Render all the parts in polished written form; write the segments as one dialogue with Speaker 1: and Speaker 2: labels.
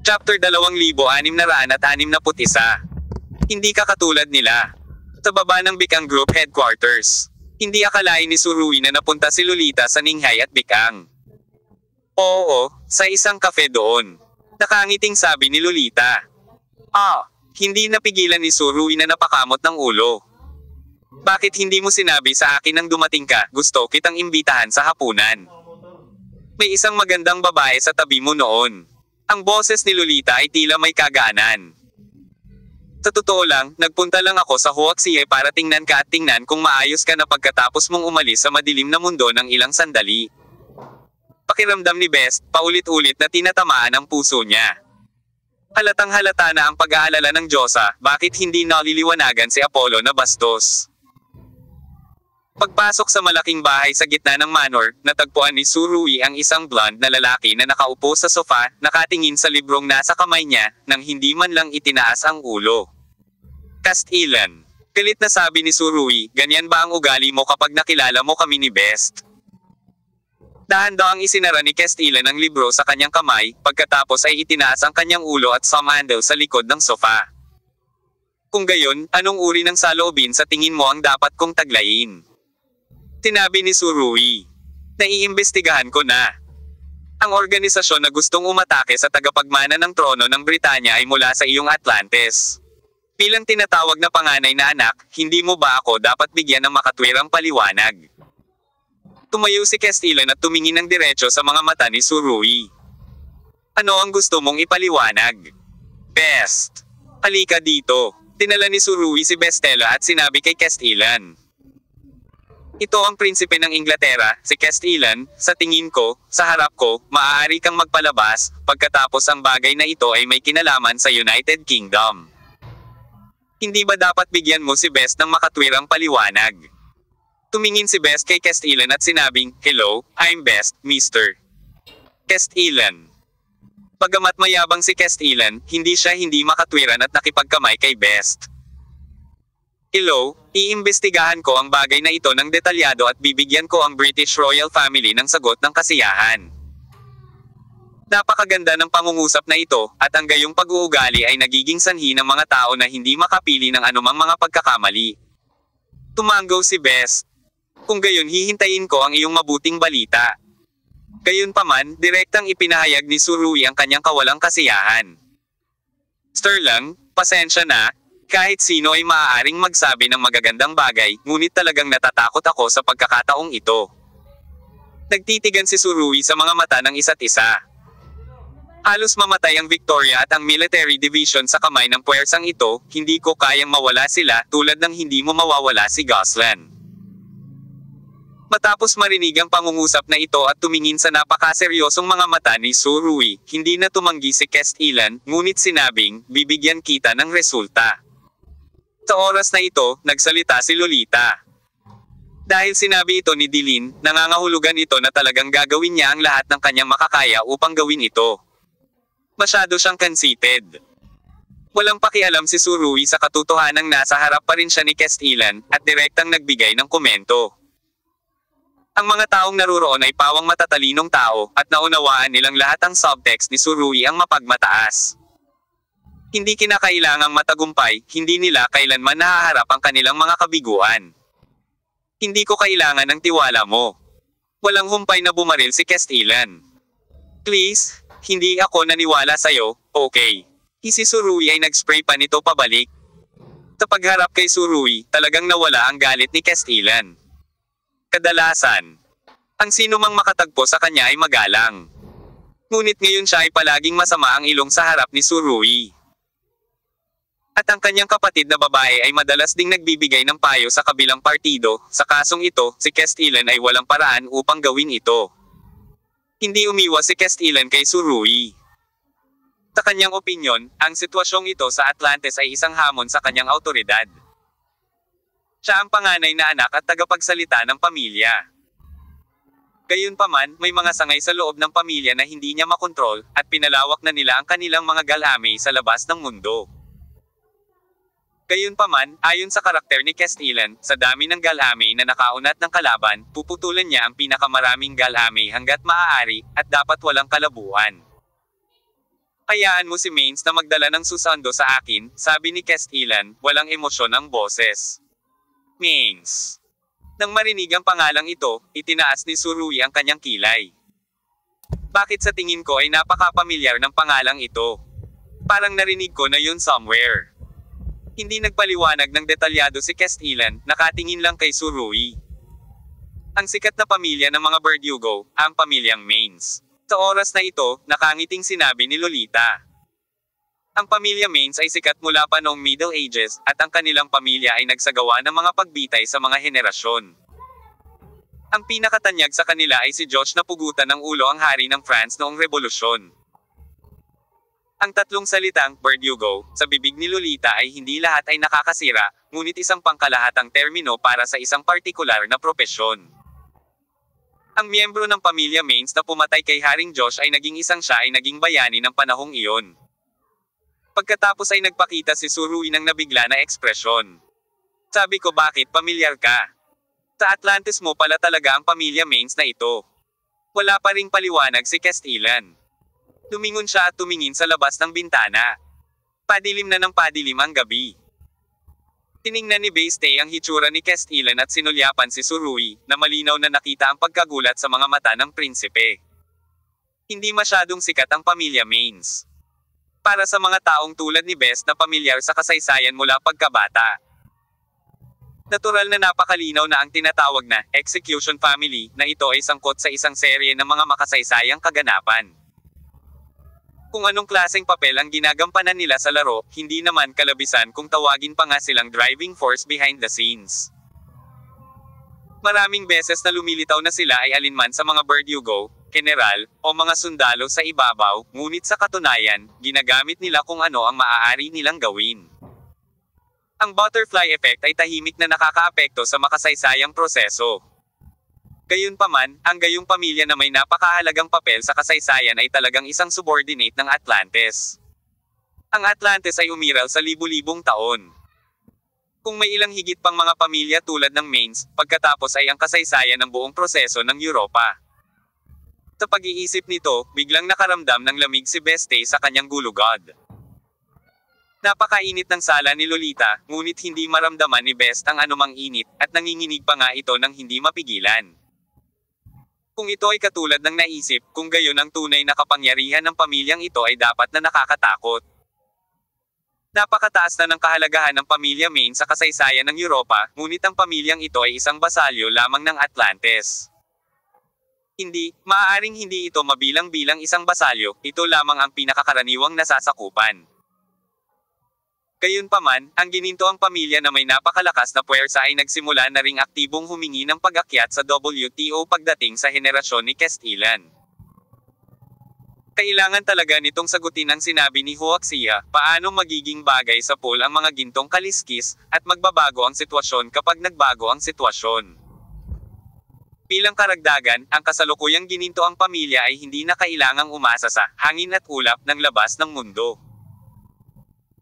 Speaker 1: Chapter 2661. Hindi ka katulad nila. Sa baba ng Bikang Group Headquarters. Hindi akalain ni Surui na napunta si Lolita sa Ninghay at Bikang. Oo, sa isang cafe doon. Nakangiting sabi ni Lolita. Hindi napigilan ni Surui na napakamot ng ulo. Bakit hindi mo sinabi sa akin nang dumating ka, gusto kitang imbitahan sa hapunan? May isang magandang babae sa tabi mo noon. Ang boses ni Lolita ay tila may kagaanan. Sa totoo lang, nagpunta lang ako sa Huaxie para tingnan ka at tingnan kung maayos ka na pagkatapos mong umalis sa madilim na mundo ng ilang sandali. Pakiramdam ni Best, paulit-ulit na tinatamaan ang puso niya. Halatang halata na ang pag-aalala ng Diyosa, bakit hindi naliliwanagan si Apollo na bastos. Pagpasok sa malaking bahay sa gitna ng manor, natagpuan ni Surui ang isang blonde na lalaki na nakaupo sa sofa, nakatingin sa librong nasa kamay niya, nang hindi man lang itinaas ang ulo. Castilan. Galit na sabi ni Surui, ganyan ba ang ugali mo kapag nakilala mo kami ni Best? Dahan-dahang isinara ni Castilan ang libro sa kanyang kamay, pagkatapos ay itinaas ang kanyang ulo at sumandal sa likod ng sofa. Kung gayon, anong uri ng saloobin sa tingin mo ang dapat kong taglayin? Sinabi ni Surui. Naiimbestigahan ko na. Ang organisasyon na gustong umatake sa tagapagmana ng trono ng Britanya ay mula sa iyong Atlantis. Bilang tinatawag na panganay na anak, hindi mo ba ako dapat bigyan ng makatwirang paliwanag? Tumayo si Castilan at tumingin ng diretso sa mga mata ni Surui. Ano ang gusto mong ipaliwanag? Best. Halika dito. Dinala ni Surui si Bestela at sinabi kay Castilan. Ito ang prinsipe ng Inglaterra, si Castilan, sa tingin ko, sa harap ko, maaari kang magpalabas, pagkatapos ang bagay na ito ay may kinalaman sa United Kingdom. Hindi ba dapat bigyan mo si Best ng makatwirang paliwanag? Tumingin si Best kay Castilan at sinabing, "Hello, I'm Best, Mr. Castilan." Bagamat mayabang si Castilan, hindi siya hindi makatwiran at nakipagkamay kay Best. Hello, iimbestigahan ko ang bagay na ito ng detalyado at bibigyan ko ang British Royal Family ng sagot ng kasiyahan. Napakaganda ng pangungusap na ito, at ang gayong pag-uugali ay nagiging sanhi ng mga tao na hindi makapili ng anumang mga pagkakamali. Tumanggaw si Best. Kung gayon hihintayin ko ang iyong mabuting balita. Gayunpaman, direktang ipinahayag ni Surui ang kanyang kawalang kasiyahan. Sterling, pasensya na. Kahit sino ay maaaring magsabi ng magagandang bagay, ngunit talagang natatakot ako sa pagkakataong ito. Nagtitigan si Surui sa mga mata ng isa't isa. Halos mamatay ang Victoria at ang military division sa kamay ng puwersang ito, hindi ko kayang mawala sila tulad ng hindi mo mawawala si Goslan. Matapos marinig ang pangungusap na ito at tumingin sa napakaseryosong mga mata ni Surui, hindi na tumanggi si Castilan, ngunit sinabing, bibigyan kita ng resulta. Sa oras na ito, nagsalita si Lolita. Dahil sinabi ito ni Dilin, nangangahulugan ito na talagang gagawin niya ang lahat ng kanyang makakaya upang gawin ito. Masyado siyang conceited. Walang pakialam si Surui sa katotohanang nasa harap pa rin siya ni Castilan, at direktang nagbigay ng komento. Ang mga taong naruroon ay pawang matatalinong tao, at naunawaan nilang lahat ang subtext ni Surui ang mapagmataas. Hindi kinakailangang matagumpay, hindi nila kailanman nahaharap ang kanilang mga kabiguan. Hindi ko kailangan ng tiwala mo. Walang humpay na bumaril si Castilan. Please, hindi ako naniwala sa'yo, okay? Si Surui ay nag-spray pa nito pabalik. Sa pagharap kay Surui, talagang nawala ang galit ni Castilan. Kadalasan, ang sinumang makatagpo sa kanya ay magalang. Ngunit ngayon siya ay palaging masama ang ilong sa harap ni Surui. At ang kanyang kapatid na babae ay madalas ding nagbibigay ng payo sa kabilang partido, sa kasong ito, si Castilan ay walang paraan upang gawin ito. Hindi umiwas si Castilan kay Surui. Sa kanyang opinyon, ang sitwasyong ito sa Atlantis ay isang hamon sa kanyang awtoridad. Siya ang panganay na anak at tagapagsalita ng pamilya. Gayunpaman, may mga sangay sa loob ng pamilya na hindi niya makontrol, at pinalawak na nila ang kanilang mga galami sa labas ng mundo. Gayunpaman, ayon sa karakter ni Castilan, sa dami ng galami na nakaunat ng kalaban, puputulan niya ang pinakamaraming galami hanggat maaari, at dapat walang kalabuan. Hayaan mo si Mains na magdala ng susando sa akin, sabi ni Castellan, walang emosyon ang boses. Mains. Nang marinig ang pangalang ito, itinaas ni Surui ang kanyang kilay. Bakit sa tingin ko ay napaka-pamilyar ng pangalang ito? Parang narinig ko na yun somewhere. Hindi nagpaliwanag ng detalyado si Castellan, nakatingin lang kay Surui. Ang sikat na pamilya ng mga Verdugo, ang pamilyang Mains. Sa oras na ito, nakangiting sinabi ni Lolita. Ang pamilya Mains ay sikat mula pa noong Middle Ages, at ang kanilang pamilya ay nagsagawa ng mga pagbitay sa mga henerasyon. Ang pinakatanyag sa kanila ay si Josh na pugutan ng ulo ang hari ng France noong Rebolusyon. Ang tatlong salitang, Verdugo, sa bibig ni Lolita ay hindi lahat ay nakakasira, ngunit isang pangkalahatang termino para sa isang partikular na propesyon. Ang miyembro ng pamilya Mains na pumatay kay Haring Josh ay naging siya ay naging bayani ng panahong iyon. Pagkatapos ay nagpakita si Surui ng nabigla na ekspresyon. Sabi ko bakit pamilyar ka? Sa Atlantis mo pala talaga ang pamilya Mains na ito. Wala pa ring paliwanag si Castellan. Tumingon siya at tumingin sa labas ng bintana. Padilim na ng padilim ang gabi. Tiningnan ni Baste ang hitsura ni Castellan at sinulyapan si Surui, na malinaw na nakita ang pagkagulat sa mga mata ng prinsipe. Hindi masyadong sikat ang pamilya Mains. Para sa mga taong tulad ni Best na pamilyar sa kasaysayan mula pagkabata. Natural na napakalinaw na ang tinatawag na execution family na ito ay sangkot sa isang serye ng mga makasaysayang kaganapan. Kung anong klaseng papel ang ginagampanan nila sa laro, hindi naman kalabisan kung tawagin pa nga silang driving force behind the scenes. Maraming beses na lumilitaw na sila ay alinman sa mga Verdugo, general, o mga sundalo sa ibabaw, ngunit sa katunayan, ginagamit nila kung ano ang maaari nilang gawin. Ang butterfly effect ay tahimik na nakakaapekto sa makasaysayang proseso. Gayunpaman, ang gayong pamilya na may napakahalagang papel sa kasaysayan ay talagang isang subordinate ng Atlantis. Ang Atlantis ay umiral sa libu-libong taon. Kung may ilang higit pang mga pamilya tulad ng Mains, pagkatapos ay ang kasaysayan ng buong proseso ng Europa. Sa pag-iisip nito, biglang nakaramdam ng lamig si Beste sa kanyang gulugod. Napakainit ng sala ni Lolita, ngunit hindi maramdaman ni Best ang anumang init, at nanginginig pa nga ito ng hindi mapigilan. Kung ito ay katulad ng naisip, kung gayon ang tunay na kapangyarihan ng pamilyang ito ay dapat na nakakatakot. Napakataas na ng kahalagahan ng pamilya Mains sa kasaysayan ng Europa, ngunit ang pamilyang ito ay isang basalyo lamang ng Atlantis. Hindi, maaaring hindi ito mabilang-bilang isang basalyo, ito lamang ang pinakakaraniwang nasasakupan. Gayunpaman, ang ginintoang pamilya na may napakalakas na puwersa ay nagsimula na ring aktibong humingi ng pag-akyat sa WTO pagdating sa henerasyon ni Castellan. Kailangan talaga nitong sagutin ang sinabi ni Huaxia, paano magiging bagay sa pool ang mga gintong kaliskis, at magbabago ang sitwasyon kapag nagbago ang sitwasyon. Bilang karagdagan, ang kasalukuyang ginintoang pamilya ay hindi na kailangang umasa sa hangin at ulap ng labas ng mundo.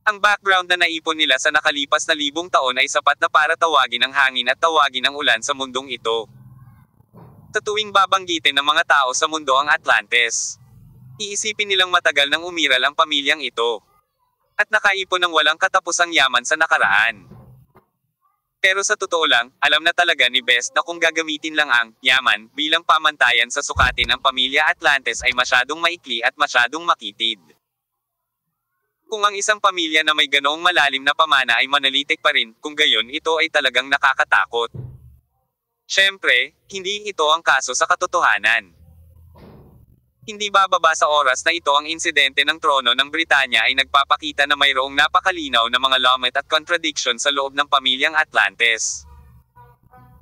Speaker 1: Ang background na naipon nila sa nakalipas na libong taon ay sapat na para tawagin ang hangin at tawagin ang ulan sa mundong ito. Sa tuwing babanggitin ng mga tao sa mundo ang Atlantis, iisipin nilang matagal nang umiral ang pamilyang ito. At nakaipon ng walang katapusang yaman sa nakaraan. Pero sa totoo lang, alam na talaga ni Best na kung gagamitin lang ang yaman bilang pamantayan sa sukatin ng pamilya Atlantis ay masyadong maikli at masyadong makitid. Kung ang isang pamilya na may ganoong malalim na pamana ay manalitik pa rin, kung gayon ito ay talagang nakakatakot. Siyempre, hindi ito ang kaso sa katotohanan. Hindi bababa sa oras na ito ang insidente ng trono ng Britanya ay nagpapakita na mayroong napakalinaw na mga lamat at contradiction sa loob ng pamilyang Atlantis.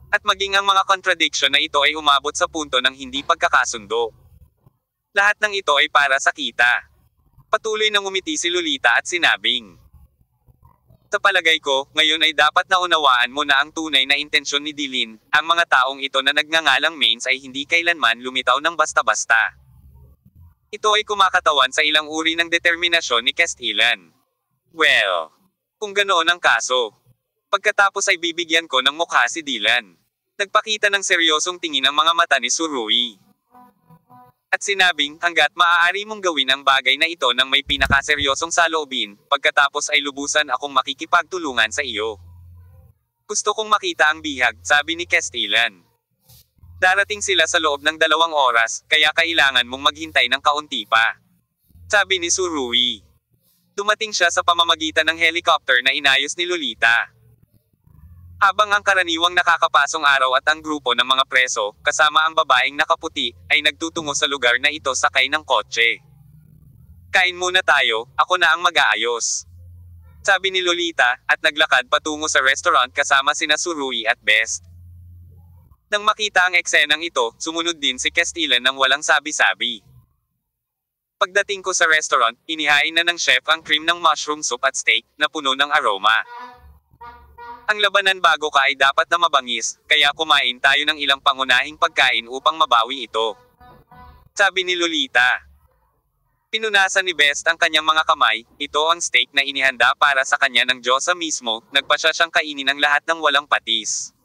Speaker 1: At maging ang mga contradiction na ito ay umabot sa punto ng hindi pagkakasundo. Lahat ng ito ay para sa kita. Patuloy nang umiti si Lolita at sinabing, sa palagay ko, ngayon ay dapat naunawaan mo na ang tunay na intensyon ni Dilin, ang mga taong ito na nagngangalang Mains ay hindi kailanman lumitaw ng basta-basta. Ito ay kumakatawan sa ilang uri ng determinasyon ni Castellan. Well, kung ganoon ang kaso, pagkatapos ay bibigyan ko ng mukha si Dylan. Nagpakita ng seryosong tingin ang mga mata ni Surui. At sinabing, hanggat maaari mong gawin ang bagay na ito nang may pinakaseryosong saloobin, pagkatapos ay lubusan akong makikipagtulungan sa iyo. Gusto kong makita ang bihag, sabi ni Castellan. Darating sila sa loob ng 2 oras, kaya kailangan mong maghintay ng kaunti pa. Sabi ni Surui. Dumating siya sa pamamagitan ng helicopter na inayos ni Lolita. Habang ang karaniwang nakakapasong araw at ang grupo ng mga preso, kasama ang babaeng nakaputi, ay nagtutungo sa lugar na ito sakay ng kotse. Kain muna tayo, ako na ang mag-aayos. Sabi ni Lolita, at naglakad patungo sa restaurant kasama sina Surui at Best. Nang makita ang eksenang ito, sumunod din si Castellan ng walang sabi-sabi. Pagdating ko sa restaurant, inihain na ng chef ang cream ng mushroom soup at steak, na puno ng aroma. Ang labanan bago ka ay dapat na mabangis, kaya kumain tayo ng ilang pangunahing pagkain upang mabawi ito. Sabi ni Lolita. Pinunasan ni Best ang kanyang mga kamay, ito ang steak na inihanda para sa kanya ng Diyosa mismo, nagpasya siyang kainin ang lahat ng walang patis.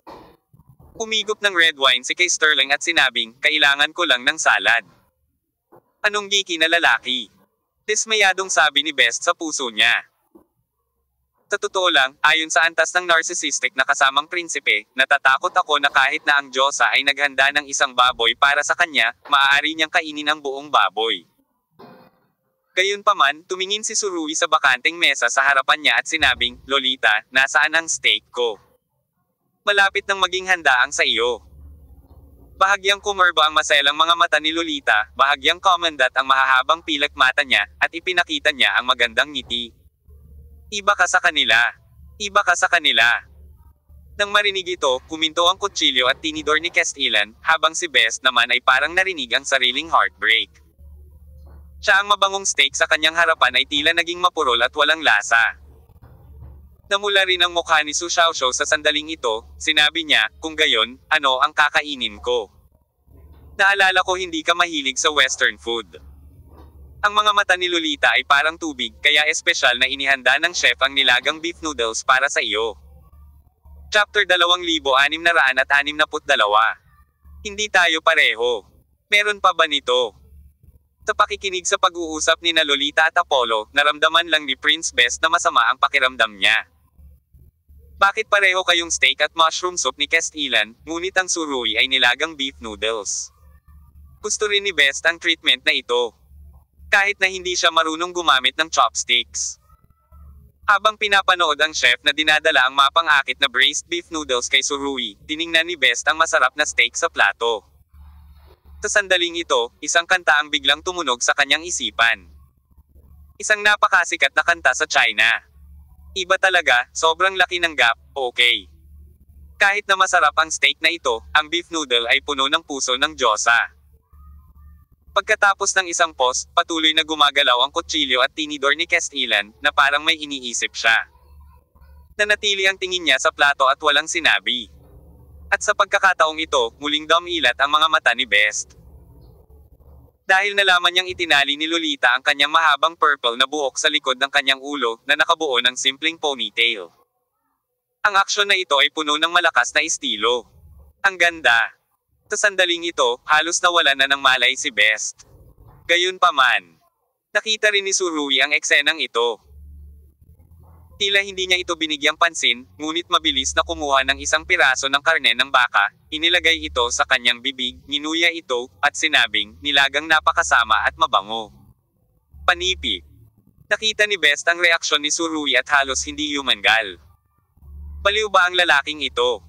Speaker 1: Umigop ng red wine si kay Sterling at sinabing, kailangan ko lang ng salad. Anong giki na lalaki? Dismayadong sabi ni Best sa puso niya. Sa totoo lang, ayon sa antas ng narcissistic na kasamang prinsipe, natatakot ako na kahit na ang Diyosa ay naghanda ng isang baboy para sa kanya, maaari niyang kainin ang buong baboy. Gayunpaman, tumingin si Surui sa bakanteng mesa sa harapan niya at sinabing, Lolita, nasaan ang steak ko? Malapit nang maging handa ang sa iyo. Bahagyang kumerba ang maselang mga mata ni Lolita, bahagyang komandat ang mahahabang pilak mata niya, at ipinakita niya ang magandang ngiti. Iba ka sa kanila. Iba ka sa kanila. Nang marinig ito, kuminto ang kutsilyo at tinidor ni Castellan, habang si Best naman ay parang narinig ang sariling heartbreak. Siya ang mabangong steak sa kanyang harapan ay tila naging mapurol at walang lasa. Namula rin ang mukha ni Su Xiaoxiao sa sandaling ito, sinabi niya, kung gayon, ano ang kakainin ko? Naalala ko hindi ka mahilig sa western food. Ang mga mata ni Lolita ay parang tubig, kaya espesyal na inihanda ng chef ang nilagang beef noodles para sa iyo. Chapter 2662. Hindi tayo pareho. Meron pa ba nito? Sa pakikinig sa pag-uusap ni na Lolita at Apollo, naramdaman lang ni Prince Best na masama ang pakiramdam niya. Bakit pareho kayong steak at mushroom soup ni Castellan, ngunit ang Surui ay nilagang beef noodles? Gusto rin ni Best ang treatment na ito. Kahit na hindi siya marunong gumamit ng chopsticks. Habang pinapanood ang chef na dinadala ang mapang-akit na braised beef noodles kay Surui, tiningnan ni Best ang masarap na steak sa plato. Sa sandaling ito, isang kanta ang biglang tumunog sa kanyang isipan. Isang napakasikat na kanta sa China. Iba talaga, sobrang laki ng gap, okay. Kahit na masarap ang steak na ito, ang beef noodle ay puno ng puso ng Diyosa. Pagkatapos ng isang pause, patuloy na gumagalaw ang kutsilyo at tinidor ni Castellan, na parang may iniisip siya. Nanatili ang tingin niya sa plato at walang sinabi. At sa pagkakataong ito, muling dumilat ang mga mata ni Best. Dahil nalaman niyang itinali ni Lolita ang kanyang mahabang purple na buhok sa likod ng kanyang ulo, na nakabuo ng simpleng ponytail. Ang aksyon na ito ay puno ng malakas na estilo. Ang ganda. Sa sandaling ito, halos nawalan na ng malay si Best. Gayunpaman, nakita rin ni Surui ang eksenang ito. Tila hindi niya ito binigyang pansin, ngunit mabilis na kumuha ng isang piraso ng karne ng baka, inilagay ito sa kanyang bibig, ginuya ito, at sinabing, nilagang napakasama at mabango. Panipi. Nakita ni Best ang reaksyon ni Surui at halos hindi humangal. Baliw ba ang lalaking ito?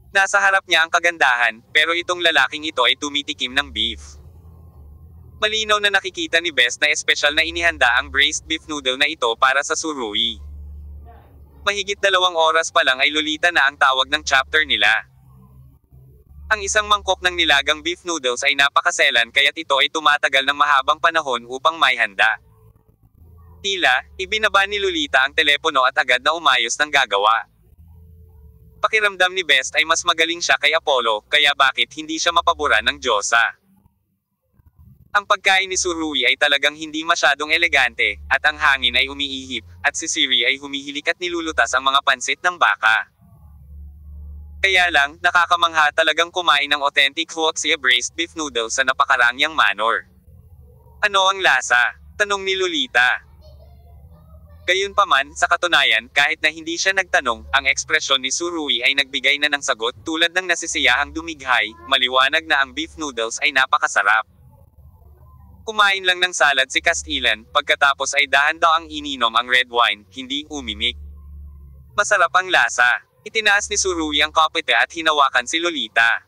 Speaker 1: Nasa harap niya ang kagandahan, pero itong lalaking ito ay tumitikim ng beef. Malinaw na nakikita ni Best na espesyal na inihanda ang braised beef noodle na ito para sa Surui. Mahigit 2 oras pa lang ay Lolita na ang tawag ng chapter nila. Ang isang mangkok ng nilagang beef noodles ay napakaselan kaya't ito ay tumatagal ng mahabang panahon upang maihanda. Tila, ibinaba ni Lolita ang telepono at agad na umayos ng gagawa. Pakiramdam ni Best ay mas magaling siya kay Apollo, kaya bakit hindi siya mapabura ng Diyosa? Ang pagkain ni Surui ay talagang hindi masyadong elegante, at ang hangin ay umiihip, at si Siri ay humihilik at nilulutas ang mga pansit ng baka. Kaya lang, nakakamangha talagang kumain ng authentic Huaxia braised beef noodles sa napakarangyang manor. Ano ang lasa? Tanong ni Lolita. Gayunpaman, sa katunayan, kahit na hindi siya nagtanong, ang ekspresyon ni Surui ay nagbigay na ng sagot tulad ng nasisiyahang dumighay, maliwanag na ang beef noodles ay napakasarap. Kumain lang ng salad si Castilan, pagkatapos ay dahan-daang ininom ang red wine, hindi umimik. Masarap ang lasa. Itinaas ni Surui ang kopete at hinawakan si Lolita.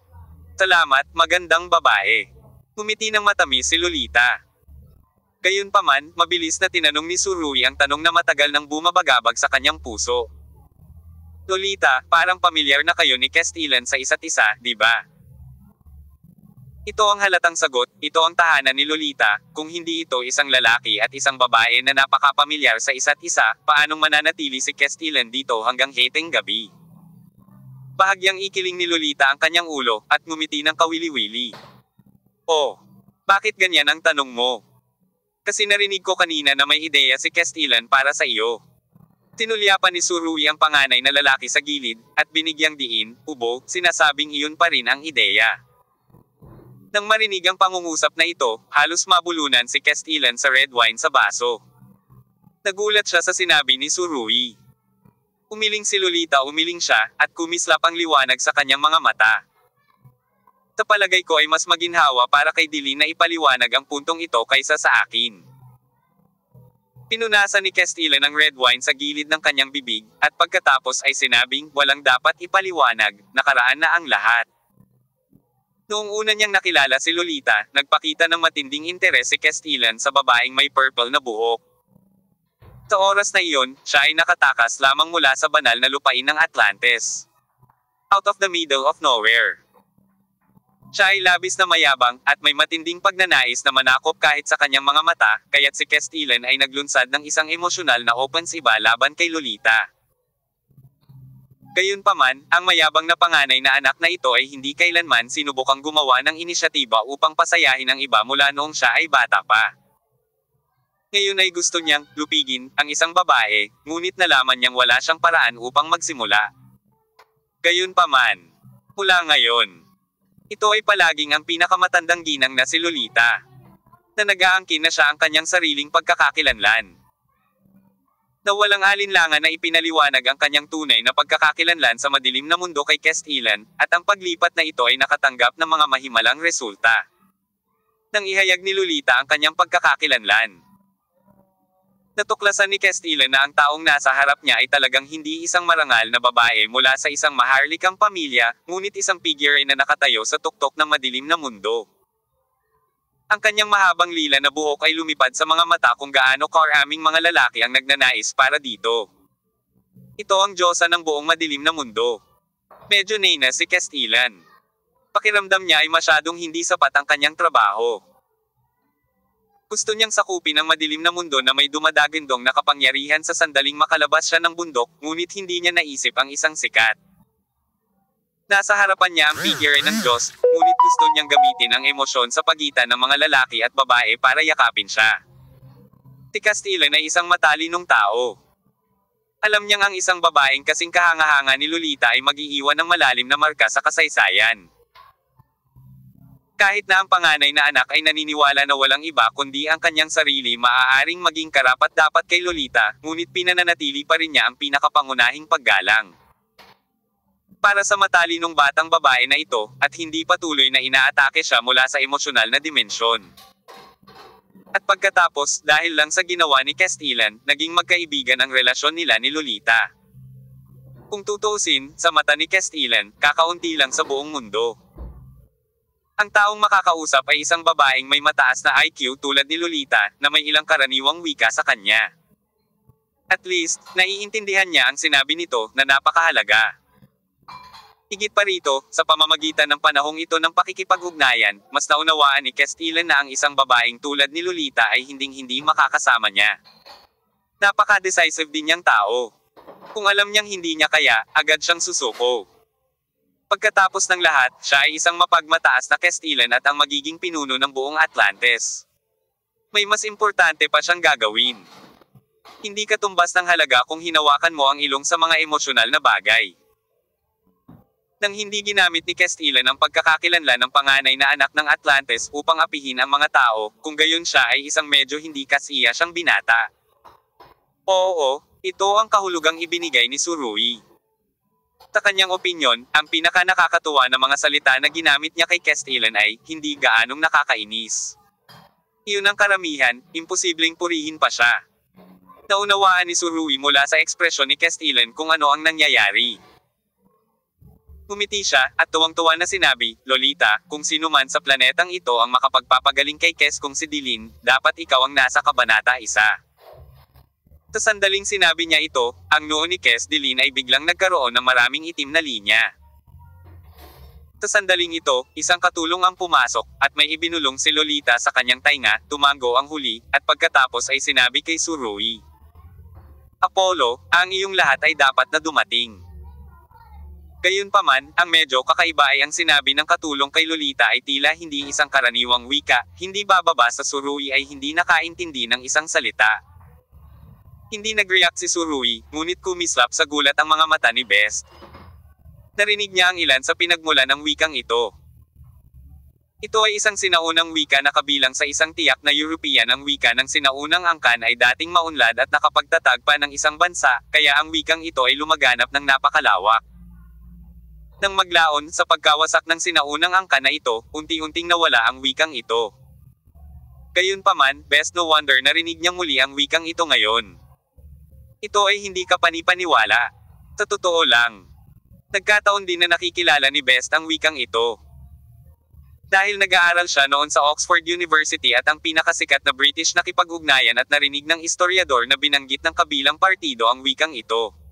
Speaker 1: Salamat, magandang babae. Ngumiti ng matamis si Lolita. Gayunpaman, mabilis na tinanong ni Surui ang tanong na matagal nang bumabagabag sa kanyang puso. Lolita, parang pamilyar na kayo ni Castilan sa isa't isa, di ba? Ito ang halatang sagot, ito ang tahanan ni Lolita, kung hindi ito isang lalaki at isang babae na napakapamilyar sa isa't isa, paanong mananatili si Castilan dito hanggang heteng gabi? Bahagyang ikiling ni Lolita ang kanyang ulo, at ngumiti ng kawili-wili. Oh, bakit ganyan ang tanong mo? Kasi narinig ko kanina na may ideya si Castilan para sa iyo. Tinulyapan ni Surui ang panganay na lalaki sa gilid, at binigyang diin, ubo, sinasabing iyon pa rin ang ideya. Nang marinig ang pangungusap na ito, halos mabulunan si Castilan sa red wine sa baso. Nagulat siya sa sinabi ni Surui. Umiling si Lolita, umiling siya, at kumislap ang liwanag sa kanyang mga mata. Sa palagay ko ay mas maginhawa para kay Dili na ipaliwanag ang puntong ito kaysa sa akin. Pinunasan ni Castilan ang red wine sa gilid ng kanyang bibig, at pagkatapos ay sinabing, walang dapat ipaliwanag, nakaraan na ang lahat. Noong una niyang nakilala si Lolita, nagpakita ng matinding interes si Castilan sa babaeng may purple na buhok. Sa oras na iyon, siya ay nakatakas lamang mula sa banal na lupain ng Atlantis. Out of the middle of nowhere. Siya ay labis na mayabang, at may matinding pagnanais na manakop kahit sa kanyang mga mata, kaya't si Castilan ay naglunsad ng isang emosyonal na offensiba laban kay Lolita. Gayunpaman, ang mayabang na panganay na anak na ito ay hindi kailanman sinubukang gumawa ng inisyatiba upang pasayahin ang iba mula noong siya ay bata pa. Ngayon ay gusto niyang lupigin ang isang babae, ngunit nalaman niyang wala siyang paraan upang magsimula. Gayunpaman, mula ngayon, ito ay palaging ang pinakamatandang ginang na si Lolita, na nag-aangkin na siya ang kanyang sariling pagkakakilanlan. Na walang alinlangan na ipinaliwanag ang kanyang tunay na pagkakakilanlan sa madilim na mundo kay Castilan, at ang paglipat na ito ay nakatanggap ng mga mahimalang resulta. Nang ihayag ni Lolita ang kanyang pagkakakilanlan, natuklasan ni Castilan na ang taong nasa harap niya ay talagang hindi isang marangal na babae mula sa isang maharlikang pamilya, ngunit isang figure na nakatayo sa tuktok ng madilim na mundo. Ang kanyang mahabang lila na buhok ay lumipad sa mga mata kung gaano karaming mga lalaki ang nagnanais para dito. Ito ang diyosa ng buong madilim na mundo. Medyo nena si Castilan. Pakiramdam niya ay masyadong hindi sapat ang kanyang trabaho. Gusto niyang sakupin ang madilim na mundo na may dumadagindong na kapangyarihan sa sandaling makalabas siya ng bundok, ngunit hindi niya naisip ang isang sikat. Nasa harapan niya ang figure ng Diyos, ngunit gusto niyang gamitin ang emosyon sa pagitan ng mga lalaki at babae para yakapin siya. Si Castilan ay isang matalinong tao. Alam niyang ang isang babaeng kasing kahanga-hanga ni Lolita ay mag-iiwan ng malalim na marka sa kasaysayan. Kahit na ang panganay na anak ay naniniwala na walang iba kundi ang kanyang sarili maaaring maging karapat-dapat kay Lolita, ngunit pinananatili pa rin niya ang pinakapangunahing paggalang para sa matalinong batang babae na ito, at hindi patuloy na inaatake siya mula sa emosyonal na dimensyon. At pagkatapos, dahil lang sa ginawa ni Castilan, naging magkaibigan ang relasyon nila ni Lolita. Kung tutuusin, sa mata ni Castilan, kakaunti lang sa buong mundo. Ang taong makakausap ay isang babaeng may mataas na IQ tulad ni Lolita, na may ilang karaniwang wika sa kanya. At least, naiintindihan niya ang sinabi nito, na napakahalaga. Higit pa rito, sa pamamagitan ng panahong ito ng pakikipag-ugnayan, mas naunawaan ni Castilan na ang isang babaeng tulad ni Lolita ay hinding-hindi makakasama niya. Napaka-decisive din niyang tao. Kung alam niyang hindi niya kaya, agad siyang susuko. Pagkatapos ng lahat, siya ay isang mapagmataas na Castilan at ang magiging pinuno ng buong Atlantis. May mas importante pa siyang gagawin. Hindi katumbas ng halaga kung hinawakan mo ang ilong sa mga emosyonal na bagay. Nang hindi ginamit ni Castilan ang pagkakakilanlan ng panganay na anak ng Atlantes upang apihin ang mga tao, kung gayon siya ay isang medyo hindi kasiya siyang binata. Oo, ito ang kahulugang ibinigay ni Surui. Sa kanyang opinyon, ang pinaka-nakakatuwa na mga salita na ginamit niya kay Castilan ay, hindi gaanong nakakainis. Iyon ang karamihan, imposibleng purihin pa siya. Naunawaan ni Surui mula sa ekspresyon ni Castilan kung ano ang nangyayari. Ngumiti siya, at tuwang-tuwa na sinabi, Lolita, kung sino man sa planetang ito ang makapagpapagaling kay Kes kung si Dilin, dapat ikaw ang nasa kabanata 1. Sa sandaling sinabi niya ito, ang noo ni Kes Dilin ay biglang nagkaroon ng maraming itim na linya. Sa sandaling ito, isang katulong ang pumasok, at may ibinulong si Lolita sa kanyang tainga, tumango ang huli, at pagkatapos ay sinabi kay Surui, Apollo, ang iyong lahat ay dapat na dumating. Gayunpaman, ang medyo kakaiba ay ang sinabi ng katulong kay Lolita ay tila hindi isang karaniwang wika, hindi bababa sa Surui ay hindi nakaintindi ng isang salita. Hindi nag-react si Surui, ngunit kumislap sa gulat ang mga mata ni Best. Narinig niya ang ilan sa pinagmula ng wikang ito. Ito ay isang sinaunang wika na kabilang sa isang tiyak na European. Ang wika ng sinaunang angkan ay dating maunlad at nakapagtatag pa ng isang bansa, kaya ang wikang ito ay lumaganap ng napakalawak. Nang maglaon sa pagkawasak ng sinaunang angkan na ito, unti-unting nawala ang wikang ito. Gayunpaman, Best no wonder narinig niya muli ang wikang ito ngayon. Ito ay hindi kapanipaniwala. Sa totoo lang. Nagkataon din na nakikilala ni Best ang wikang ito. Dahil nag-aaral siya noon sa Oxford University at ang pinakasikat na British na kipag-ugnayan at narinig ng istoryador na binanggit ng kabilang partido ang wikang ito.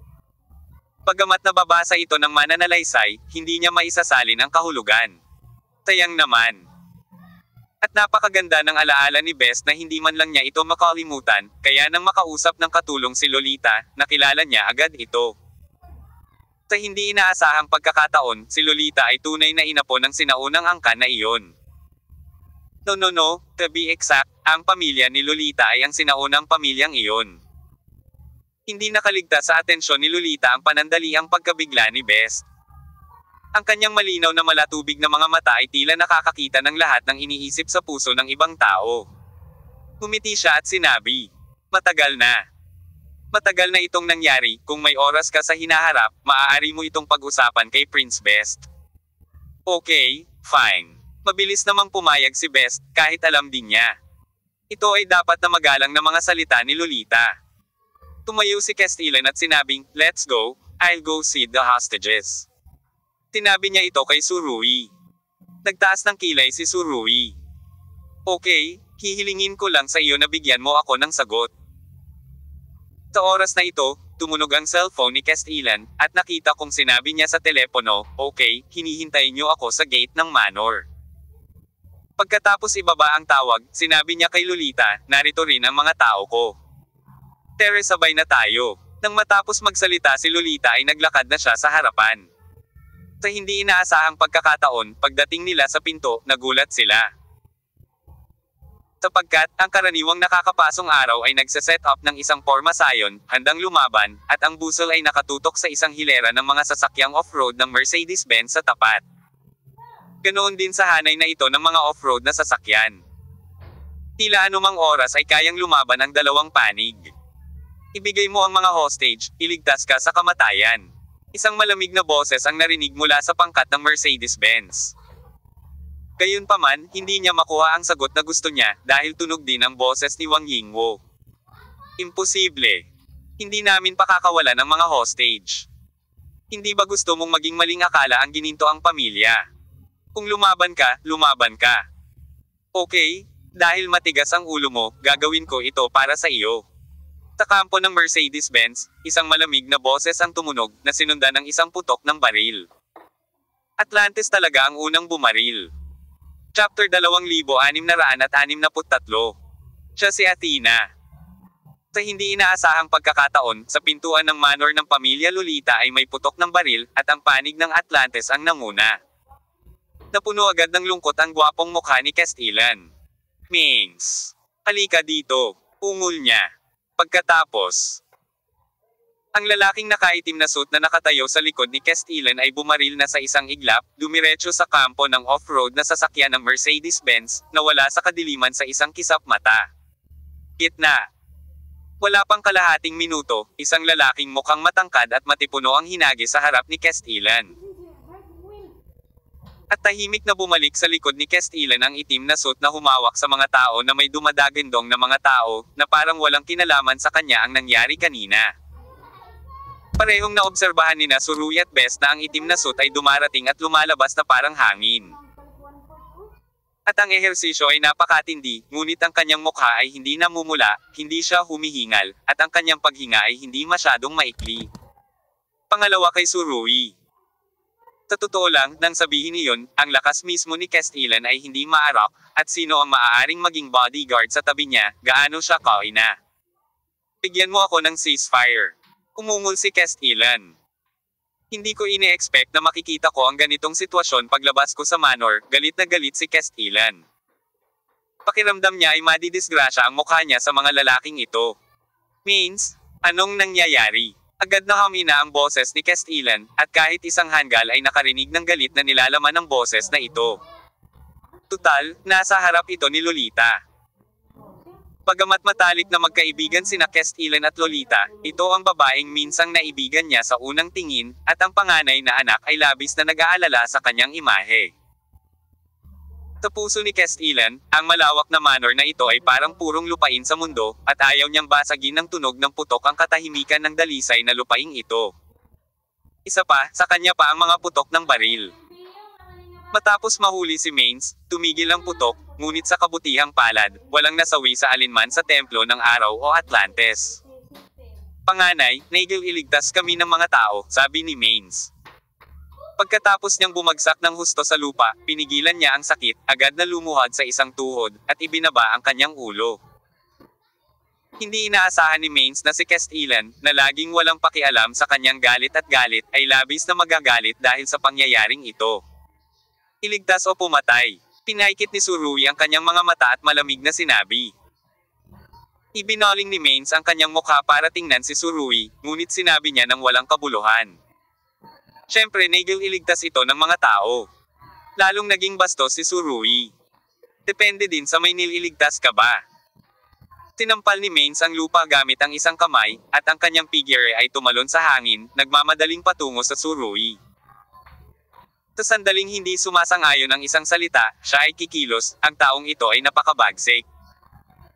Speaker 1: Bagamat nababasa ito ng mananalaysay, hindi niya maisasalin ang kahulugan. Sayang naman. At napakaganda ng alaala ni Best na hindi man lang niya ito makalimutan, kaya nang makausap ng katulong si Lolita, nakilala niya agad ito. Sa hindi inaasahang pagkakataon, si Lolita ay tunay na inapo ng sinaunang angkan na iyon. No, to be exact, ang pamilya ni Lolita ay ang sinaunang pamilyang iyon. Hindi nakaligtas sa atensyon ni Lolita ang panandaliang pagkabigla ni Best. Ang kanyang malinaw na malatubig na mga mata ay tila nakakakita ng lahat ng iniisip sa puso ng ibang tao. Ngumiti siya at sinabi, Matagal na. Matagal na itong nangyari, kung may oras ka sa hinaharap, maaari mo itong pag-usapan kay Prince Best. Okay, fine. Mabilis namang pumayag si Best, kahit alam din niya. Ito ay dapat na magalang na mga salita ni Lolita. Tumayo si Castilan at sinabing, Let's go, I'll go see the hostages. Sinabi niya ito kay Surui. Nagtaas ng kilay si Surui. Okay, hihilingin ko lang sa iyo na bigyan mo ako ng sagot. Sa oras na ito, tumunog ang cellphone ni Castilan, at nakita kong sinabi niya sa telepono, Okay, hinihintay niyo ako sa gate ng manor. Pagkatapos ibaba ang tawag, sinabi niya kay Lolita, narito rin ang mga tao ko. Tere, sabay na tayo. Nang matapos magsalita si Lolita ay naglakad na siya sa harapan. Sa hindi inaasahang pagkakataon, pagdating nila sa pinto, nagulat sila. Sapagkat, ang karaniwang nakakapasong araw ay nagsaset up ng isang formasayon, handang lumaban, at ang busol ay nakatutok sa isang hilera ng mga sasakyang off-road ng Mercedes-Benz sa tapat. Ganoon din sa hanay na ito ng mga off-road na sasakyan. Tila anumang oras ay kayang lumaban ang dalawang panig. Ibigay mo ang mga hostage, iligtas ka sa kamatayan. Isang malamig na boses ang narinig mula sa pangkat ng Mercedes-Benz. Gayunpaman, hindi niya makuha ang sagot na gusto niya, dahil tunog din ang boses ni Wang Yingwo. Imposible. Hindi namin pakakawalan ang mga hostage. Hindi ba gusto mong maging maling akala ang gininto ang pamilya? Kung lumaban ka, lumaban ka. Okay, dahil matigas ang ulo mo, gagawin ko ito para sa iyo. Sa kampo ng Mercedes-Benz, isang malamig na boses ang tumunog, na sinundan ng isang putok ng baril. Atlantes talaga ang unang bumaril. Chapter 2663. Siya si Athena. Sa hindi inaasahang pagkakataon, sa pintuan ng manor ng pamilya Lolita ay may putok ng baril, at ang panig ng Atlantes ang nanguna. Napuno agad ng lungkot ang gwapong mukha ni Castilan. Mings, halika dito, ungol niya. Pagkatapos, Ang lalaking nakaitim na suit na nakatayo sa likod ni Castellan ay bumaril na sa isang iglap, dumiretso sa kampo ng off-road na sasakyan ng Mercedes-Benz, na wala sa kadiliman sa isang kisap mata. Gitna. Wala pang kalahating minuto, isang lalaking mukhang matangkad at matipuno ang hinagi sa harap ni Castellan. At tahimik na bumalik sa likod ni Castellan ang itim na suit na humawak sa mga tao na may dumadagandong na mga tao, na parang walang kinalaman sa kanya ang nangyari kanina. Parehong naobserbahan ni Suruy at Bes na ang itim na suit ay dumarating at lumalabas na parang hangin. At ang ehersisyo ay napakatindi, ngunit ang kanyang mukha ay hindi namumula, hindi siya humihingal, at ang kanyang paghinga ay hindi masyadong maikli. Pangalawa kay Suruy. Sa totoo lang, nang sabihin niyon, ang lakas mismo ni Castellan ay hindi maarak, at sino ang maaaring maging bodyguard sa tabi niya, gaano siya kaina. Bigyan mo ako ng ceasefire. Umungol si Castellan. Hindi ko ine-expect na makikita ko ang ganitong sitwasyon paglabas ko sa manor, galit na galit si Castellan. Pakiramdam niya ay madidisgrasya ang mukha niya sa mga lalaking ito. Means, anong nangyayari? Agad na humina ang boses ni Castellan, at kahit isang hanggal ay nakarinig ng galit na nilalaman ng boses na ito. Tutal, nasa harap ito ni Lolita. Bagamat matalik na magkaibigan sina Castellan at Lolita, ito ang babaeng minsang naibigan niya sa unang tingin, at ang panganay na anak ay labis na nag-aalala sa kanyang imahe. Sa puso ni Castellan, ang malawak na manor na ito ay parang purong lupain sa mundo, at ayaw niyang basagin ng tunog ng putok ang katahimikan ng dalisay na lupaing ito. Isa pa, sa kanya pa ang mga putok ng baril. Matapos mahuli si Maines, tumigil ang putok, ngunit sa kabutihang palad, walang nasawi sa alinman sa templo ng araw o Atlantes. Panganay, naigil iligtas kami ng mga tao, sabi ni Maines. Pagkatapos niyang bumagsak ng husto sa lupa, pinigilan niya ang sakit, agad na lumuhad sa isang tuhod, at ibinaba ang kanyang ulo. Hindi inaasahan ni Maines na si Castellan, na laging walang pakialam sa kanyang galit at galit, ay labis na magagalit dahil sa pangyayaring ito. Iligtas o pumatay. Pinaikit ni Suruy ang kanyang mga mata at malamig na sinabi. Ibinoling ni Maines ang kanyang mukha para tingnan si Suruy, ngunit sinabi niya ng walang kabuluhan. Siyempre naigil iligtas ito ng mga tao. Lalong naging bastos si Suruy. Depende din sa may nililigtas ka ba. Tinampal ni Maines ang lupa gamit ang isang kamay, at ang kanyang figure ay tumalon sa hangin, nagmamadaling patungo sa Suruy. Sa sandaling hindi sumasang-ayon ang isang salita, siya ay kikilos, ang taong ito ay napakabagsik.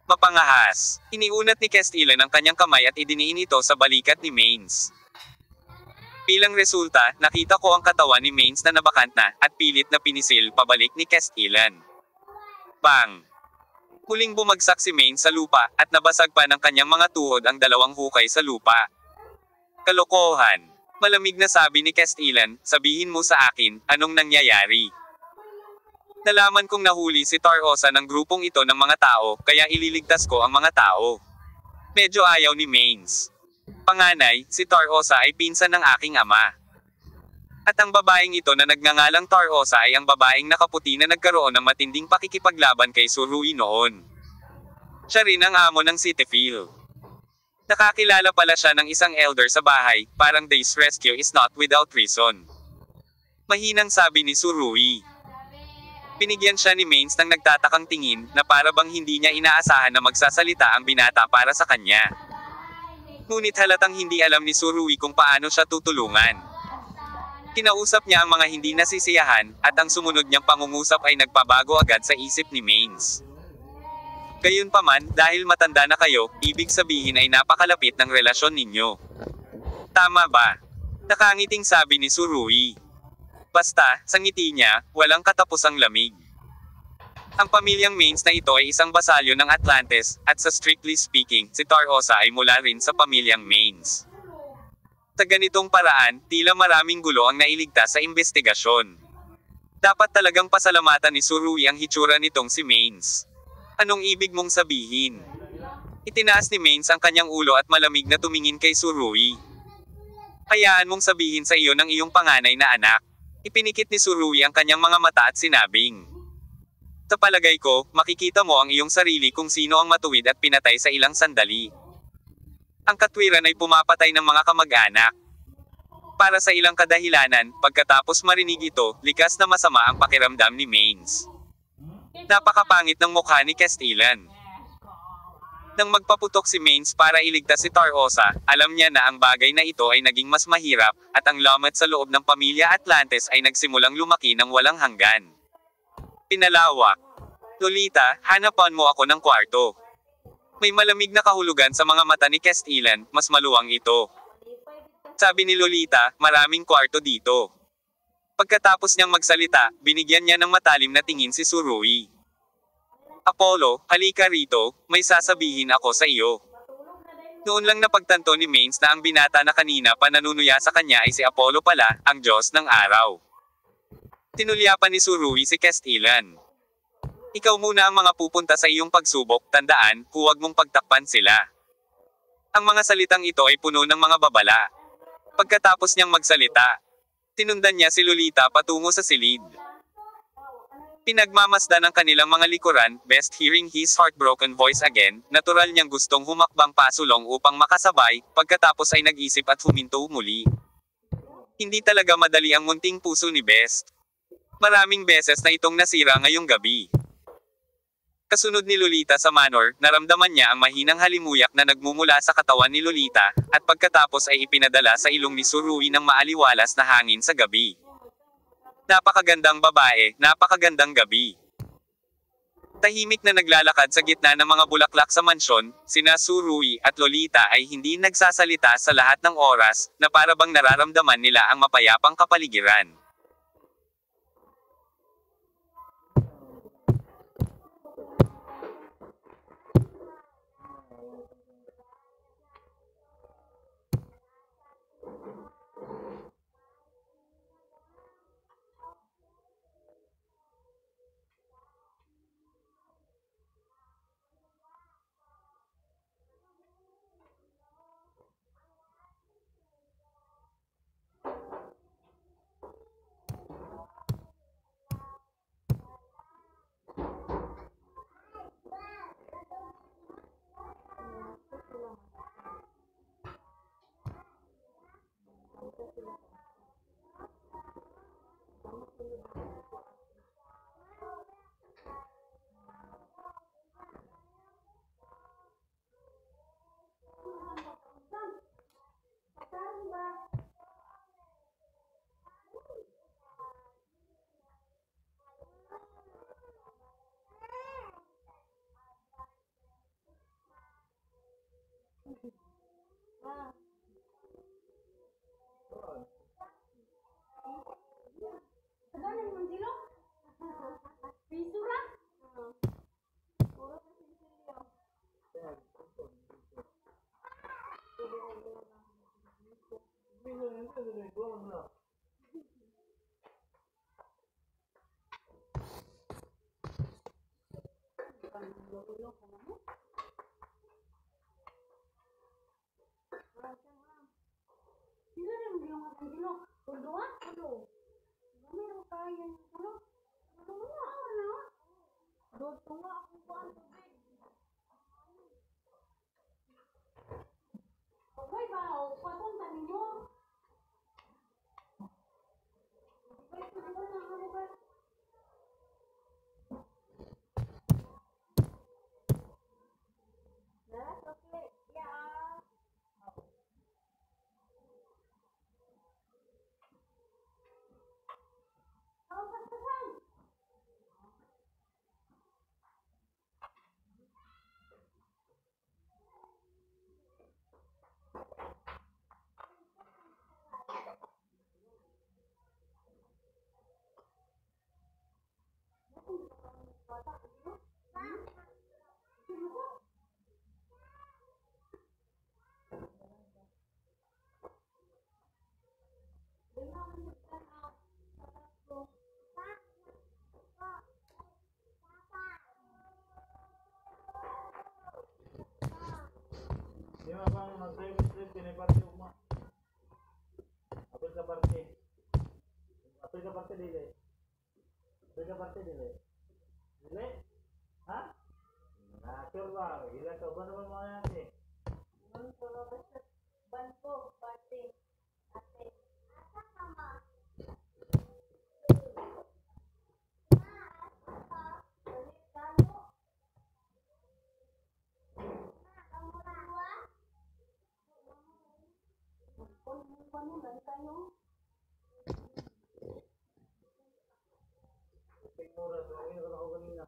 Speaker 1: Mapangahas. Iniunat ni Castellan ang kanyang kamay at idiniin ito sa balikat ni Maines. Bilang resulta, nakita ko ang katawan ni Maines na nabakant na, at pilit na pinisil pabalik ni Castellan. Bang! Huling bumagsak si Maines sa lupa, at nabasag pa ng kanyang mga tuhod ang dalawang hukay sa lupa. Kalokohan! Malamig na sabi ni Castellan, sabihin mo sa akin, anong nangyayari? Nalaman kong nahuli si Tarosa ng grupong ito ng mga tao, kaya ililigtas ko ang mga tao. Medyo ayaw ni Maines. Panganay, si Tarosa ay pinsan ng aking ama. At ang babaeng ito na nagngangalang Tarosa ay ang babaeng nakaputi na nagkaroon ng matinding pakikipaglaban kay Suruy noon. Siya rin ang amo ng Cetaphil. Nakakilala pala siya ng isang elder sa bahay, parang this rescue is not without reason. Mahinang sabi ni Suruy. Binigyan siya ni Maines ng nagtatakang tingin, na para bang hindi niya inaasahan na magsasalita ang binata para sa kanya. Ngunit halatang hindi alam ni Suruy kung paano siya tutulungan. Kinausap niya ang mga hindi nasisiyahan, at ang sumunod niyang pangungusap ay nagpabago agad sa isip ni Maines. Gayunpaman, dahil matanda na kayo, ibig sabihin ay napakalapit ng relasyon ninyo. Tama ba? Nakangiting sabi ni Suruy. Basta, sa ngiti niya, walang katapusang lamig. Ang pamilyang Maines na ito ay isang basalyo ng Atlantes, at sa strictly speaking, si Tarosa ay mula rin sa pamilyang Maines. Sa ganitong paraan, tila maraming gulo ang nailigtas sa investigasyon. Dapat talagang pasalamatan ni Suruy ang hitsura nitong si Maines. Anong ibig mong sabihin? Itinaas ni Maines ang kanyang ulo at malamig na tumingin kay Suruy. Hayaan mong sabihin sa iyo ng iyong panganay na anak. Ipinikit ni Suruy ang kanyang mga mata at sinabing. Sa palagay ko, makikita mo ang iyong sarili kung sino ang matuwid at pinatay sa ilang sandali. Ang katwiran ay pumapatay ng mga kamag-anak. Para sa ilang kadahilanan, pagkatapos marinig ito, likas na masama ang pakiramdam ni Maines. Napakapangit ng mukha ni Castellan. Nang magpaputok si Maines para iligtas si Tarosa, alam niya na ang bagay na ito ay naging mas mahirap, at ang lamat sa loob ng pamilya Atlantes ay nagsimulang lumaki ng walang hanggan. Pinalawak. Lolita, hanapan mo ako ng kwarto. May malamig na kahulugan sa mga mata ni Castellan, mas maluwang ito. Sabi ni Lolita, maraming kwarto dito. Pagkatapos niyang magsalita, binigyan niya ng matalim na tingin si Surui. Apollo, halika rito, may sasabihin ako sa iyo. Noon lang napagtanto ni Maines na ang binata na kanina pa nanunuya sa kanya ay si Apollo pala, ang Diyos ng araw. Tinulyapan ni Surui si Castellan. Ikaw muna ang mga pupunta sa iyong pagsubok, tandaan, huwag mong pagtakpan sila. Ang mga salitang ito ay puno ng mga babala. Pagkatapos niyang magsalita, tinundan niya si Lolita patungo sa silid. Pinagmamasdan ng kanilang mga likuran, best hearing his heartbroken voice again, natural niyang gustong humakbang pasulong upang makasabay, pagkatapos ay nag-isip at huminto muli. Hindi talaga madali ang munting puso ni Best. Maraming beses na itong nasira ngayong gabi. Kasunod ni Lolita sa manor, naramdaman niya ang mahinang halimuyak na nagmumula sa katawan ni Lolita, at pagkatapos ay ipinadala sa ilong ni Surui ng maaliwalas na hangin sa gabi. Napakagandang babae, napakagandang gabi. Tahimik na naglalakad sa gitna ng mga bulaklak sa mansyon, sina Surui at Lolita ay hindi nagsasalita sa lahat ng oras, na para bang nararamdaman nila ang mapayapang kapaligiran.
Speaker 2: Yung abang nag-drive kini party ugma. Apil ka party. Apil ka party dili. Apil ka party dili. Dili? Ha? Nah, sure ba? Gila ka ba naman mga yan eh? Tingin oras, ayun ako kanina.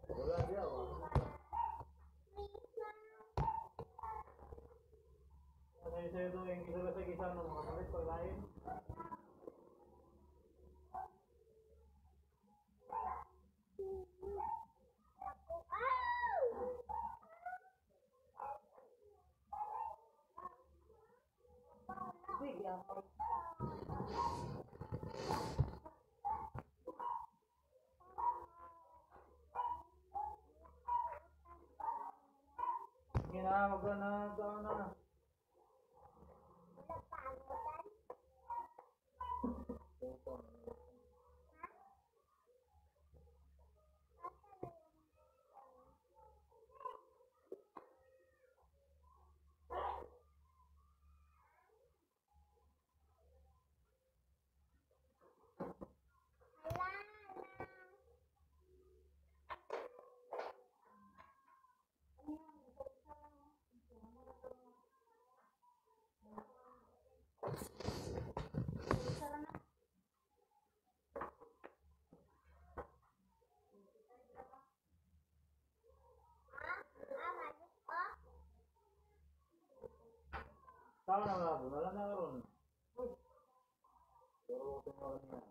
Speaker 2: Wala siya, ano yung sa'yo doon, yung isa sa isa ng mga palit pagkain? Sige na, wag ka na, tao na. Tao na wala doon, wala na karoon. Pero tingnan niya.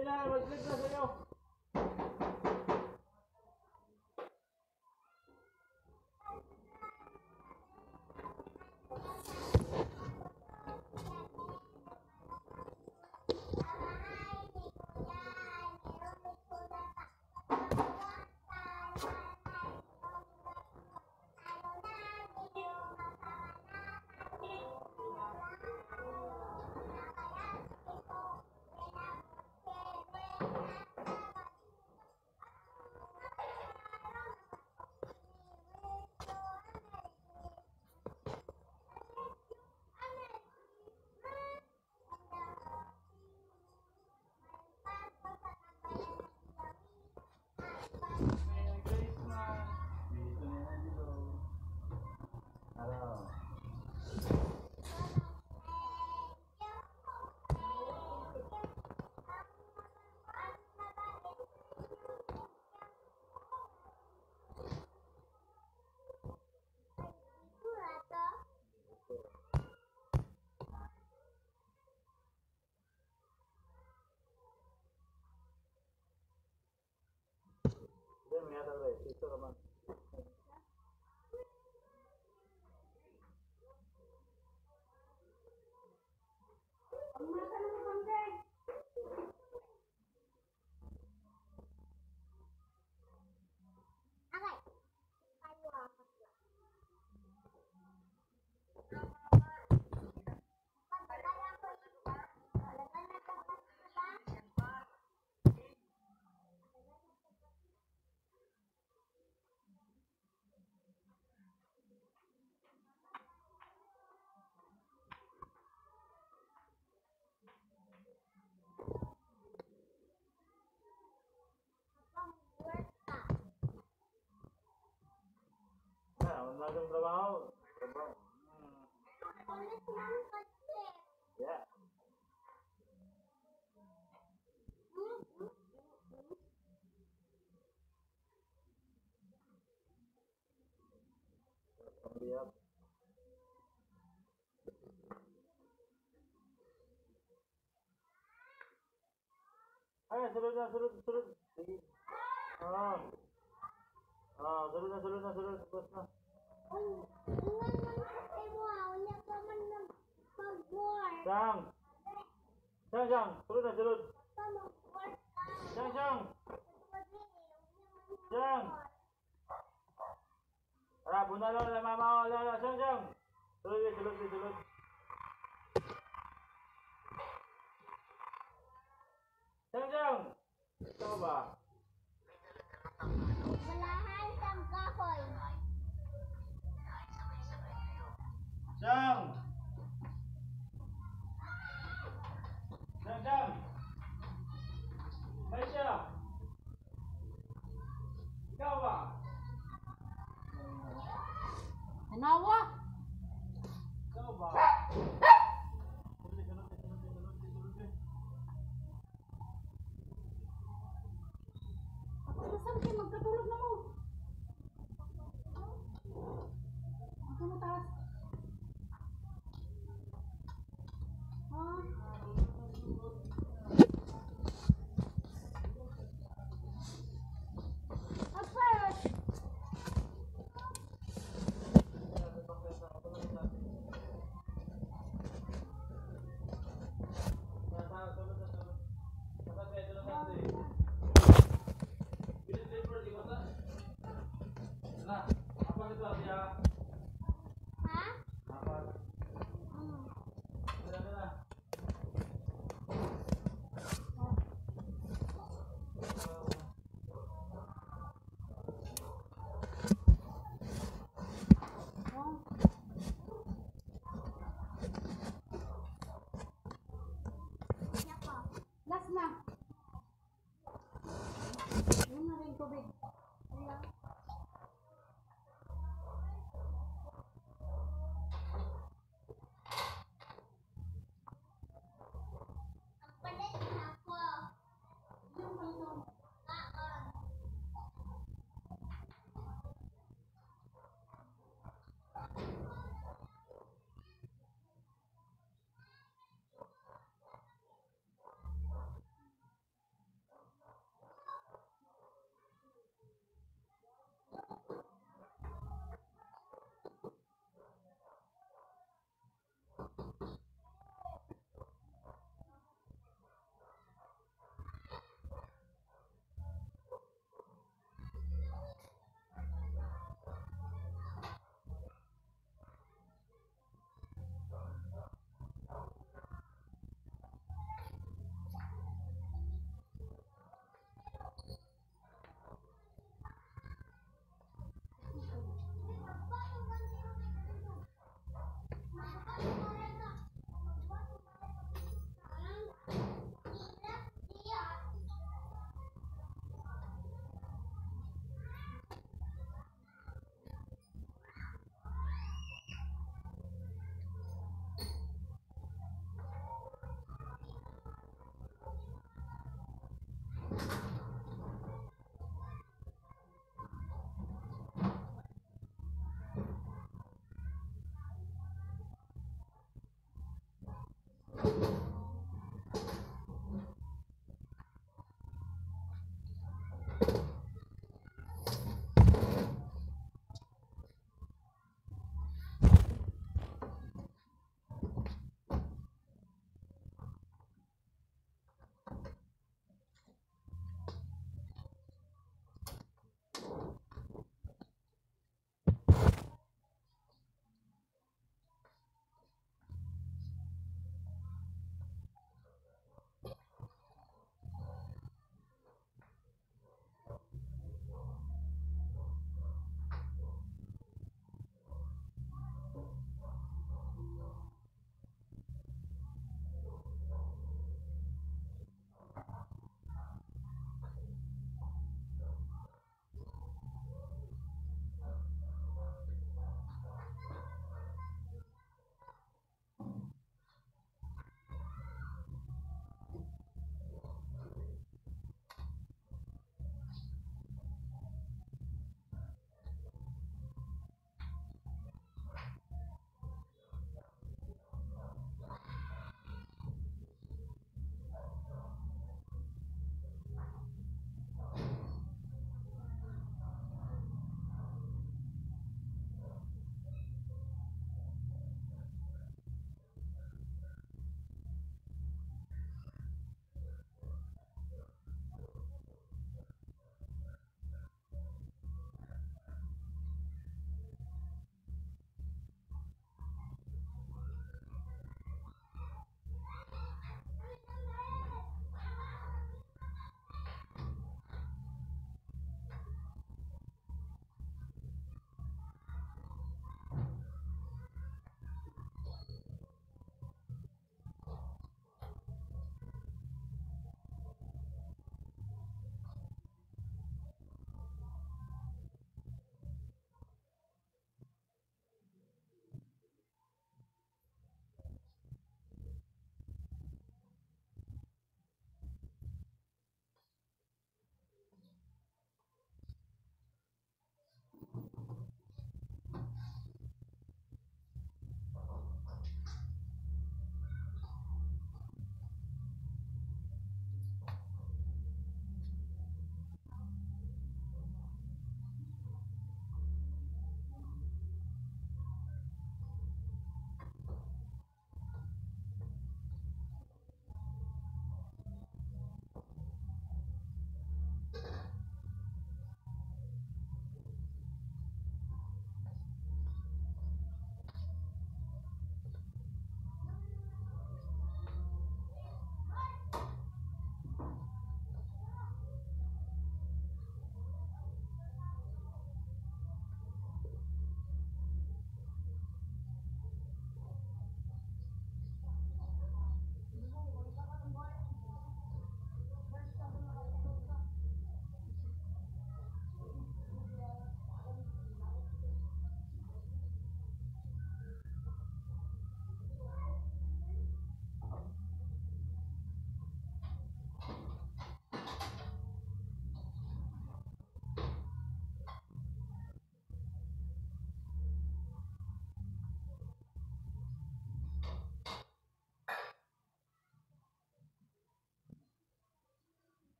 Speaker 2: Hindi na, mag-slip na sa'yo. Ito naman. Wala kang trabaho. Yeah. Lihat. Ayo, surut. Sige. Surut. Bos na. Sang. Surut. Sang. Tara, bunalo na mama. Sang. Surut. Sang. Ito ba?
Speaker 3: Belahan sang kahoy.
Speaker 2: Sang. May siya. Ikaw ba?
Speaker 3: Anawa?
Speaker 2: Ikaw ba?
Speaker 3: Ako saan kayo magkatulog na mo? Ako mo taas.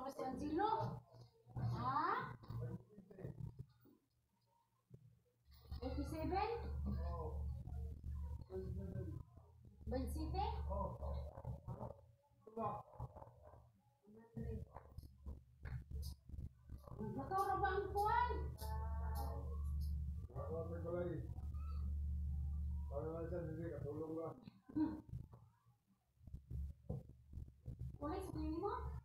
Speaker 3: ba si Angelo? Ha? 87? 27? Nagkakaroon ba ang kuwan? Kulay sa kunin mo?